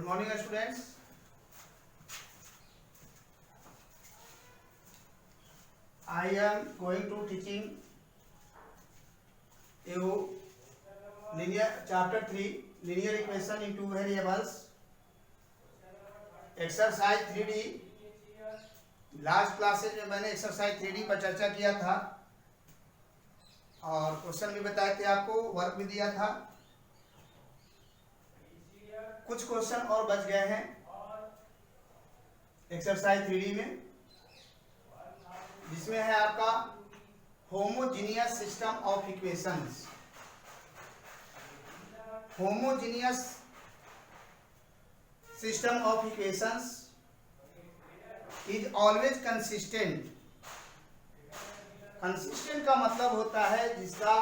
Good morning, students. I am going to teaching you linear chapter 3 linear equation in two variables exercise 3D. Last classes में मैंने exercise 3D पर चर्चा किया था और question भी बताए थे आपको, वर्क भी दिया था। कुछ क्वेश्चन और बच गए हैं एक्सरसाइज 3D में, जिसमें है आपका homogeneous system of equations. Homogeneous system of equations is always consistent. Consistent का मतलब होता है जिसका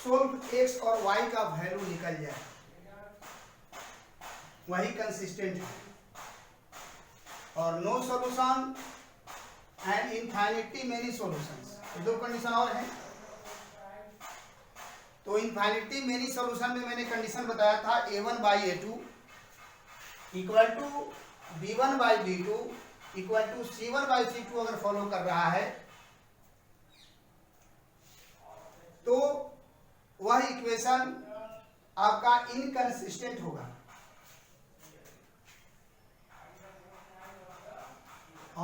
सोल्व एक्स और वाई का वैल्यू निकल जाए, वही कंसिस्टेंट है। और no solution and infinity many solutions, दो कंडीशन और हैं। तो इनफाइनिटी मेनी सॉल्यूशन में मैंने कंडीशन बताया था a1 by a2 equal to b1 by b2 equal to c1 by c2 अगर फॉलो कर रहा है तो वह इक्वेशन आपका इनकंसिस्टेंट होगा।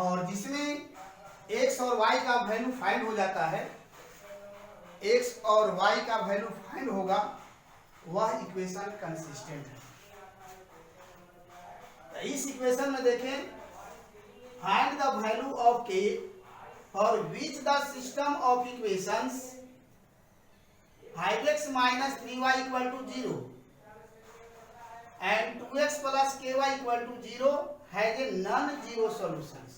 और जिसमें x और y का वैल्यू फाइंड हो जाता है, x और y का वैल्यू फाइंड होगा, वह इक्वेशन कंसिस्टेंट है। इस इक्वेशन में देखें, find the value of k for which the system of equations 5x minus 3y equal to 0 and 2x plus ky equal to 0 has a non-zero solutions।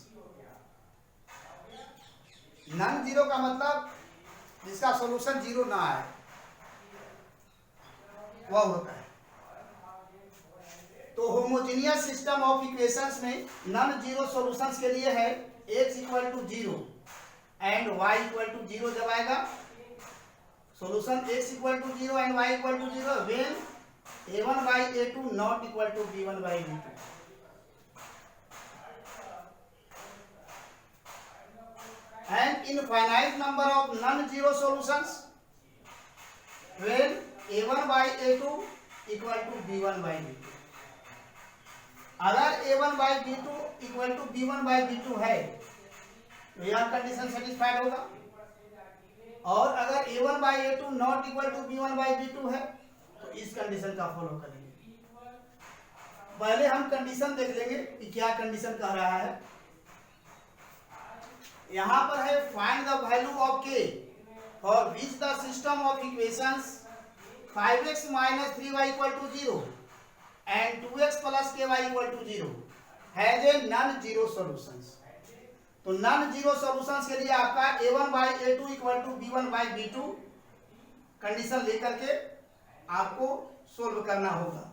Non zero का मतलब जिसका solution zero ना आए, वह होता है। तो होमोजीनियस सिस्टम ऑफ इक्वेशंस में नॉन जीरो सॉल्यूशंस के लिए है x equal to 0 and y equal to 0 जब आएगा solution x equal to 0 and y equal to 0 when a1 by a2 not equal to b1 by b2। And infinite number of non-zero solutions when a1 by a2 equal to b1 by b2। अगर a1 by b2 equal to b1 by b2 है तो यह condition satisfied होगा। और अगर a1 by a2 not equal to b1 by b2 है तो इस कंडीशन का फॉलो करेंगे। पहले हम कंडीशन देख लेंगे कि क्या कंडीशन कह रहा है। यहां पर है find the value of k for which the system of equations 5x minus 3y equal to 0 and 2x plus ky equal to 0 has a non-zero solutions। तो नॉन जीरो सॉल्यूशंस के लिए आपका a1 by a2 equal to b1 by b2 condition लेकर के आपको solve करना होगा।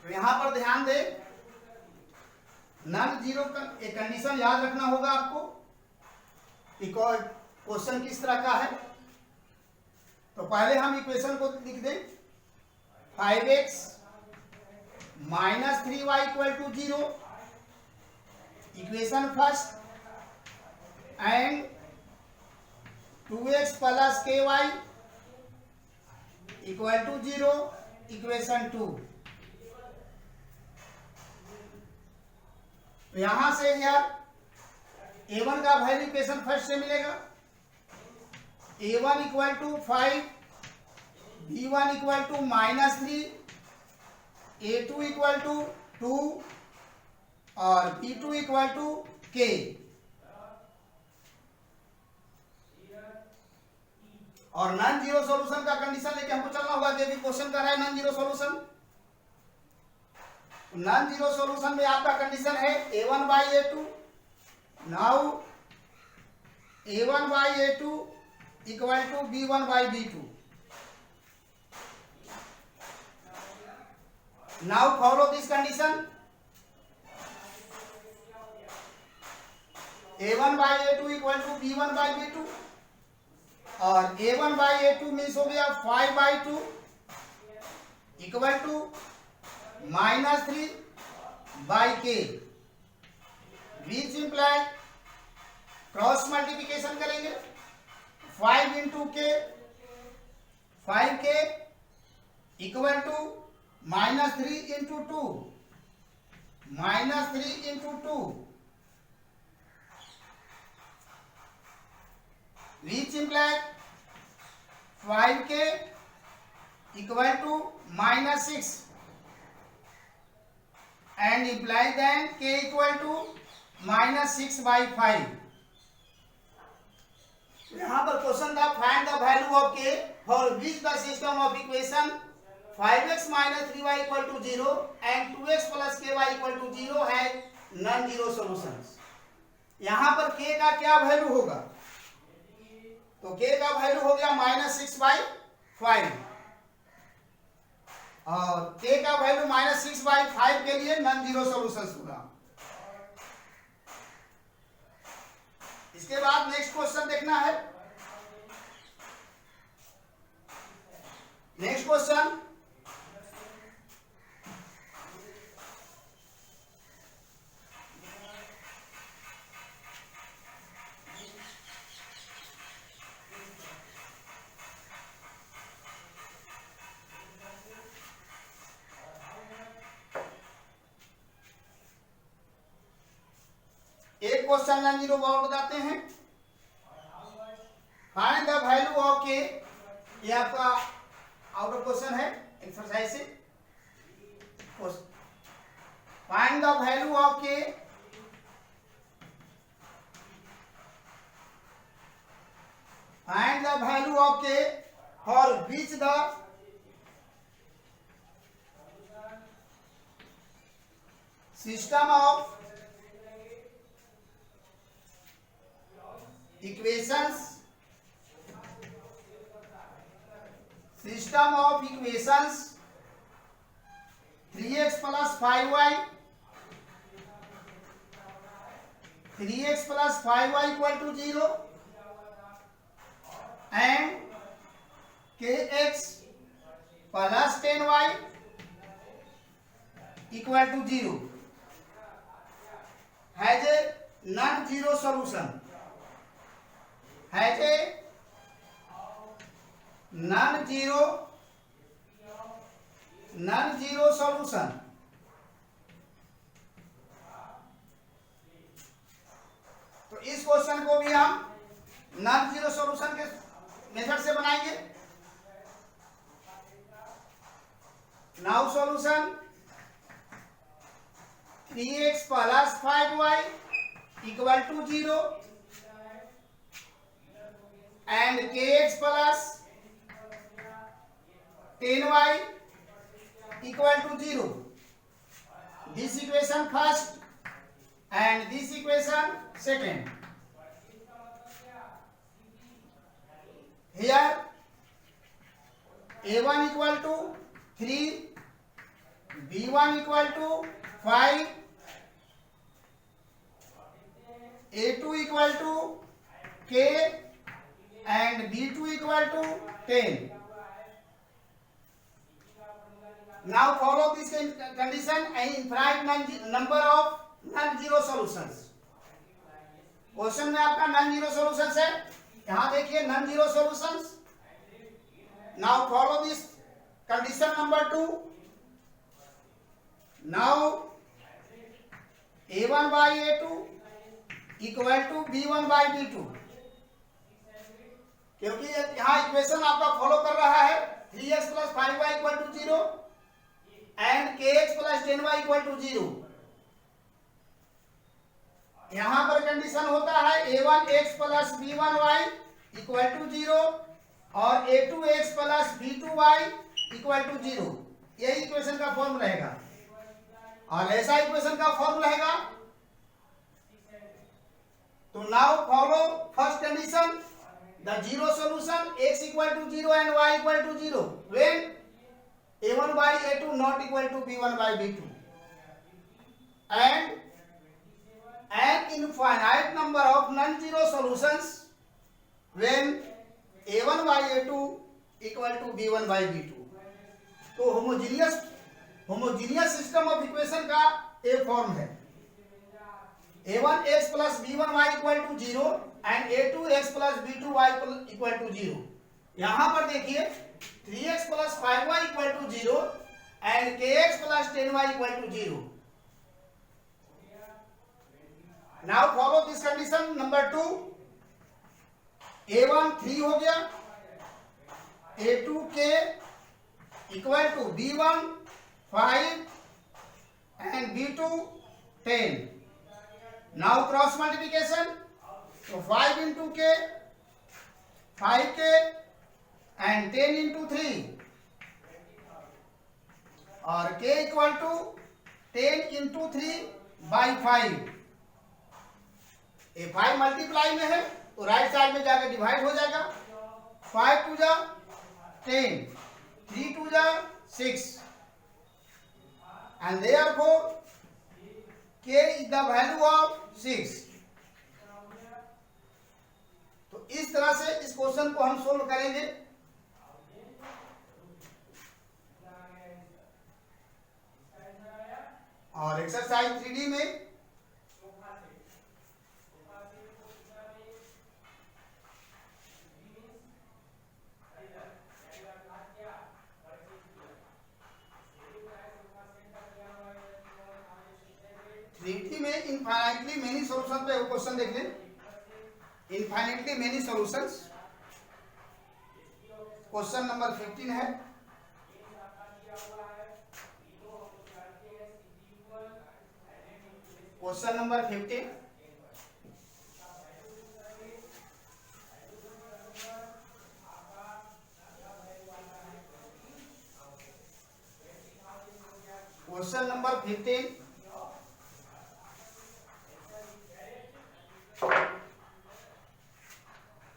तो यहां पर ध्यान दें, नॉन जीरो का एक कंडीशन याद रखना होगा आपको कि क्वेश्चन किस तरह का है। तो पहले हम इक्वेशन को लिख दें, 5x minus 3y equal to 0 equation first and 2x plus ky equal to 0 equation 2। तो यहां से यार a1 का वैल्यू इक्वेशन फर्स्ट से मिलेगा, a1 equal to 5, b1 equal to -3, a2 equal to 2 और b2 इक्वल टू k। और non zero solution का कंडीशन लेके हमको चलना होगा। जो भी क्वेश्चन कर रहा है non zero solution, non zero solution में आपका कंडीशन है a1 by a2। Now a1 by a2 equal to b1 by b2। Now follow this condition, a1 by a2 equal to b1 by b2 और a1 by a2 means हो गया 5/2 equal to -3/k, which imply cross multiplication करेंगे 5 into K 5k equal to -3 into 2 -3 into 2 which imply 5k equal to -6 and imply then k equal to -6/5. यहाँ पर question था find the value of k for which the system of equation 5x - 3y = 0 and 2x + ky = 0 है non zero solutions. यहाँ पर k का क्या value होगा, तो k का वैल्यू हो गया -6/5 और k का वैल्यू -6/5 के लिए नॉन जीरो सॉल्यूशंस होगा। इसके बाद नेक्स्ट क्वेश्चन देखना है। नेक्स्ट क्वेश्चन एक क्वेश्चन नॉन जीरो और बताते हैं। फाइंड द वैल्यू ऑफ के, ये आपका आउट ऑफ क्वेश्चन है एक्सरसाइज से। फाइंड द वैल्यू ऑफ के फाइंड द वैल्यू ऑफ के for which the system of equations 3x plus 5y 3x plus 5y equal to 0 and kx plus 10y equal to 0 has a non-zero solution. Has a non-zero solution. तो इस question को भी हम non zero solution के method से बनाएंगे। Now solution 3x plus 5y equal to 0 and kx plus 10y equal to 0. This equation first and this equation second. Here a1 equal to 3, b1 equal to 5, a2 equal to k and b2 equal to 10. Now follow this condition and infinite number of non-zero solutions. Question में आपका non zero solutions है, यहां देखिए non zero solutions. Now follow this condition number 2। Now a1 by a2 equal to b1 by b2, क्योंकि यहाँ equation आपका follow कर रहा है 3x plus 5y equal to 0 and kx plus 10y equal to 0। यहाँ पर कंडीशन होता है a1x plus b1y equal to 0 और a2x plus b2y equal to 0। यही इक्वेशन का फॉर्म रहेगा और ऐसा इक्वेशन का फॉर्म रहेगा। तो now follow first condition, the zero solution x equal to 0 and y equal to 0 when a1 by a2 not equal to b1 by b2 and an infinite number of non-zero solutions when B1 by B2। तो homogeneous system of equation का एक form है a1x plus b1y equal to 0 and a2x plus b2y equal to 0। यहां पर देखिए 3x plus 5y equal to 0 and kx plus 10y equal to 0। Now follow this condition number 2। a1 3 हो गया, a2k equal to b1 5 and b2 10। Now cross multiplication, तो 5 into k 5k and 10 into 3 और k equal to 10 into 3 by 5। ये 5 multiply में है तो right side में जाकर डिवाइड हो जाएगा। 5 टू जा 10, 3 टू जा 6 and therefore k is the value of 6। तो इस तरह से इस क्वेश्चन को हम सोल्व करेंगे। और एक्सरसाइज 3D में इनफाइनाइटली मेनी सॉल्यूशन पे क्वेश्चन देख लें। Infinitely many solutions, question number 15 है। Question number 15, question number 15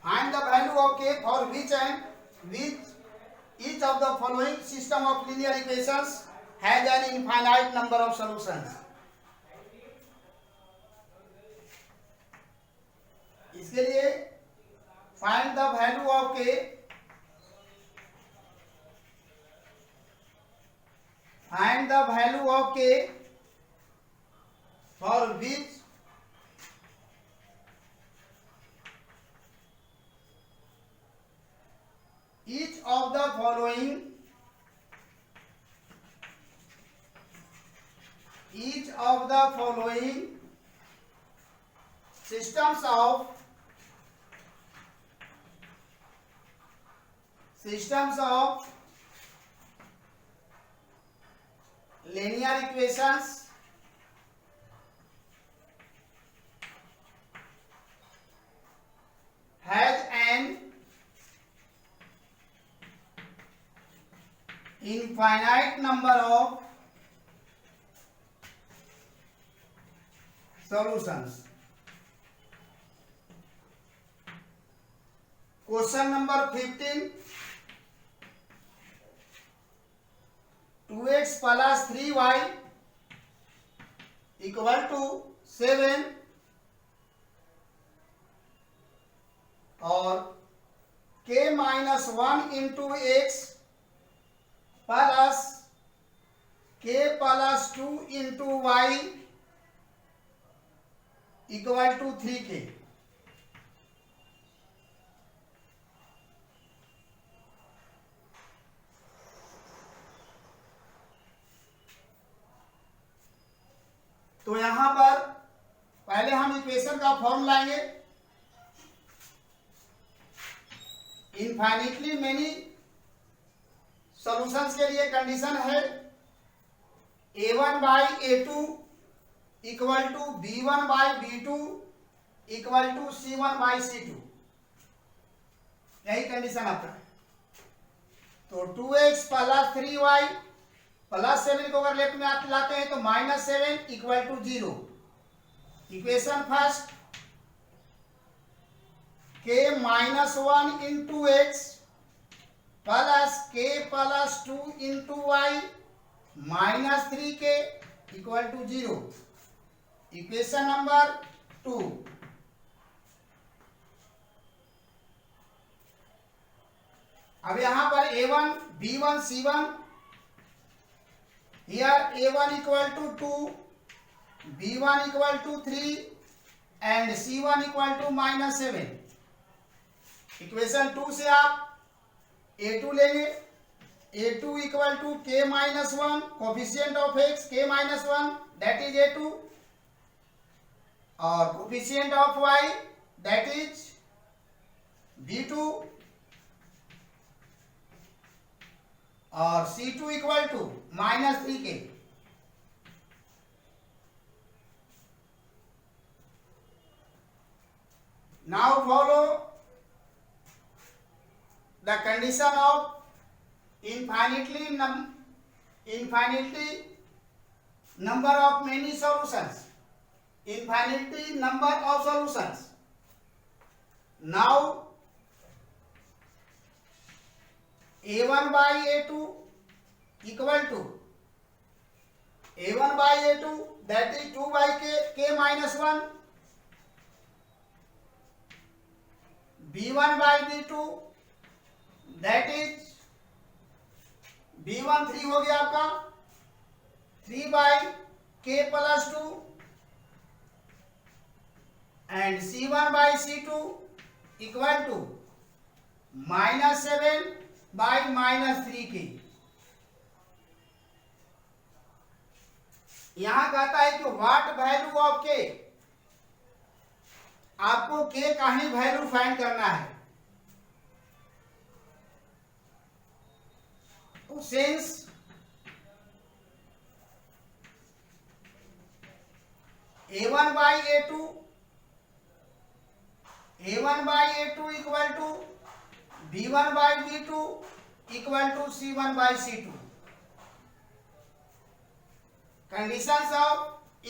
find the value of k for which each of the following system of linear equations has an infinite number of solutions। इसके लिए find the value of k for which each of the following systems of linear equations has an infinite number of solutions। Question number 15, 2x plus 3y equal to 7 और k minus 1 into X plus k plus 2 into Y equal to 3k। तो यहां पर पहले हम equation का form लाएंगे। इनफाइनिटली many solutions के लिए कंडीशन है a1 by a2 equal to b1 by b2 equal to c1 by c2। यही कंडीशन आता है। तो 2x प्लस 3y प्लस 7 को अगर लेफ्ट में लाते हैं तो minus 7 equal to 0। Equation first, k minus 1 into X plus k plus 2 into Y minus 3k equal to 0। Equation number 2, अब यहां पर a1 b1 c1, here a1 equal to 2, b1 equal to 3 and c1 equal to -7। Equation 2 से आप a2 लेंगे, a2 equal to k minus 1, coefficient of x k minus 1 that is a2, और coefficient of y that is b2, और c2 equal to -3k। now follow the condition of infinitely number of many solutions, infinity number of solutions। now a1 by a2 equal to a1 by a2 that is 2 by k minus 1, b1 by b2 that is b1 3 हो गया आपका 3 by k plus 2 and c1 by c2 equal to -7 by -3k। यहां कहता है कि what value of के, आपको के का ही वैल्यू फाइंड करना है। तो since a1 by a2 equal to b1 by b2 equal to c1 by c2, conditions of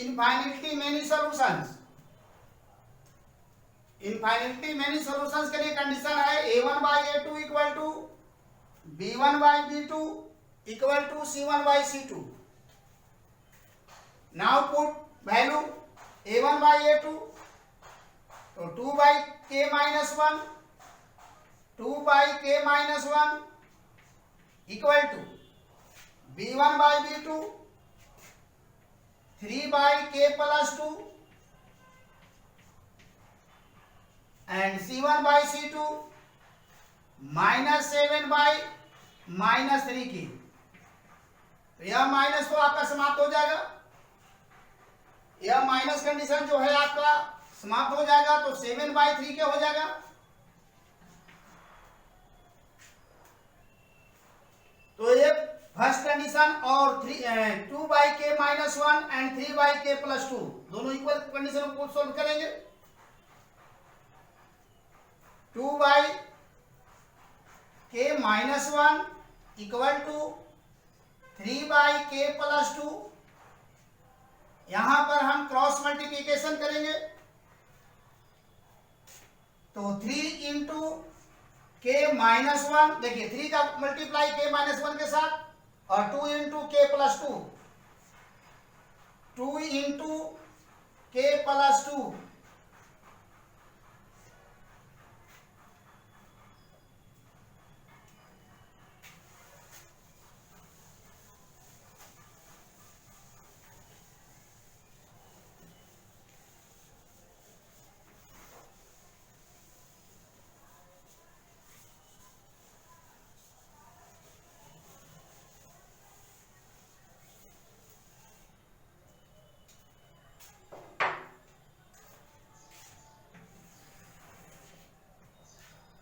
infinitely many solutions. Infinitely many solutions के लिए कंडीशन है a1 by a2 equal to b1 by b2 equal to c1 by c2। Now put value a1 by a2, तो 2 by k minus 1, 2 by k minus 1 equal to b1 by b2 3 by k plus 2 and c1 by c2 -7 by -3k। तो यह minus तो आपका समाप्त हो जाएगा, यह minus condition जो है आपका समाप्त हो जाएगा, तो 7 by 3k हो जाएगा। तो ये फर्स्ट कंडीशन और 2 by k minus 1 and 3 by k plus 2 दोनों इक्वल कंडीशन को सोल्व करेंगे। 2 by k minus 1 equal to 3 by k plus 2, यहां पर हम क्रॉस मल्टीप्लीकेशन करेंगे, तो 3 इंटू k माइनस 1, देखिए 3 का मल्टीप्लाई k माइनस 1 के साथ, और 2 into k plus 2, 2 into k plus 2,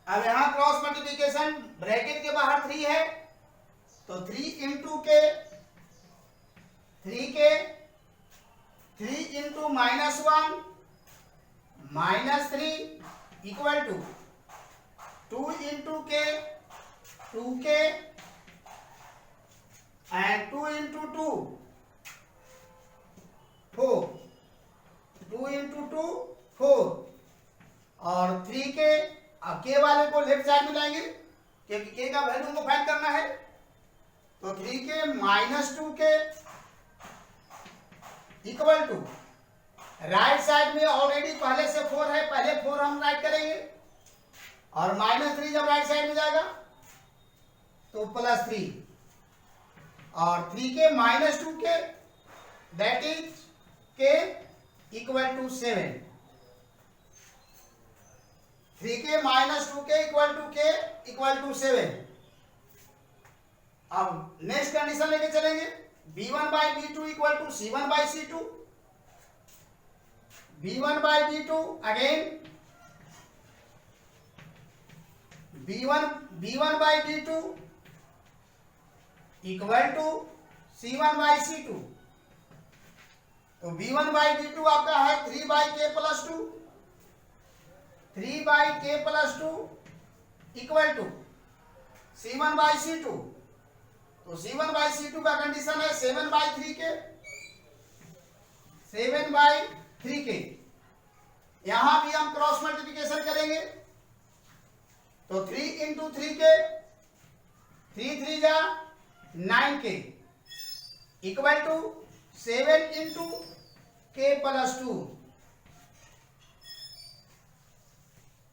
अब यहां क्रॉस मल्टीप्लिकेशन ब्रैकेट के बाहर 3 है, तो 3 इंटू के 3 इंटू -1 -3 इक्वल टू 2 इंटू के 2k एंड 2 इंटू 2 4, 2 इंटू 2 4, और 3k, अब के वाले को लेफ्ट साइड में लाएंगे क्योंकि के का वैल्यू को फाइंड करना है, तो 3k minus 2k equal to, right side में ऑलरेडी पहले से 4 है, पहले 4 हम राइट करेंगे, और -3 जब राइट साइड में जाएगा तो +3 और 3k - 2k that is k = 7। 3k - 2k = k = 7। अब नेक्स्ट कंडीशन लेके चलेंगे b1/b2 = c1/c2। b1/b2 again b1/b2 = c1/c2। तो b1/b2 आपका है 3/k + 2। 3/k + 2 = c1/c2। तो c1/c2 का कंडीशन है 7/3k। 7/3k। यहां भी हम क्रॉस मल्टीप्लिकेशन करेंगे तो 3 × 3k 3 3 जा 9k = 7 × k + 2।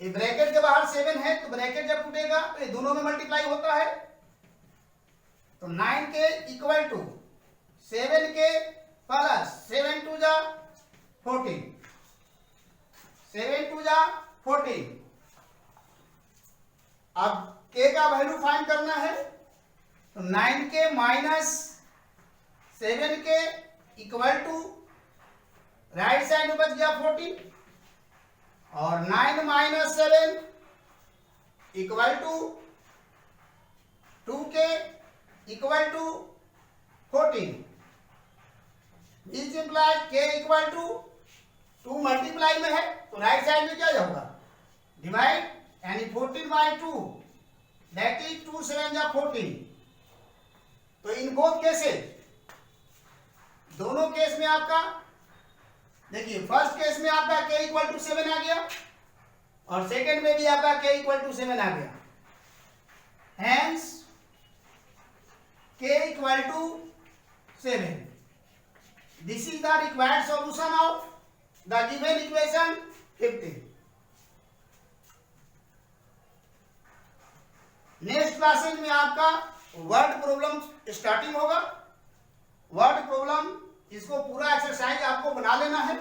ये ब्रैकेट के बाहर 7 है तो ब्रैकेट जब टूटेगा तो ये दोनों में मल्टीप्लाई होता है। तो 9k = 7k + 7 2 जा 14। 7 2 जा 14। अब k का वैल्यू फाइंड करना है तो 9k - 7k = राइट साइड में बच गया 14 और 9 - 7 = 2k = 14। which implies k = 2 multiply में है तो राइट साइड में क्या होगा डिवाइड यानी 14/2 दैट इज 2 7 जा 14। तो इन बोथ केसेस दोनों केस में आपका देखिए फर्स्ट केस में आपका k = 7 आ गया और सेकंड में भी आपका k = 7 आ गया। Hence k = 7। This is the required solution of the given equation 15। Next classes में आपका वर्ड प्रॉब्लम स्टार्टिंग होगा। वर्ड प्रॉब्लम इसको पूरा एक्सरसाइज आपको बना लेना है।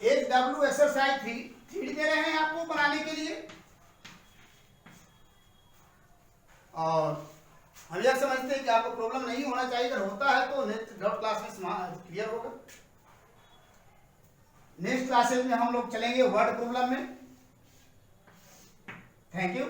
HW एक्सरसाइज 3 दे रहे हैं आपको बनाने के लिए और हम यह समझते हैं कि आपको प्रॉब्लम नहीं होना चाहिए। अगर होता है तो नेक्स्ट डाउट क्लास में क्लियर होगा। नेक्स्ट क्लासेज में हम लोग चलेंगे वर्ड प्रॉब्लम में। Thank you.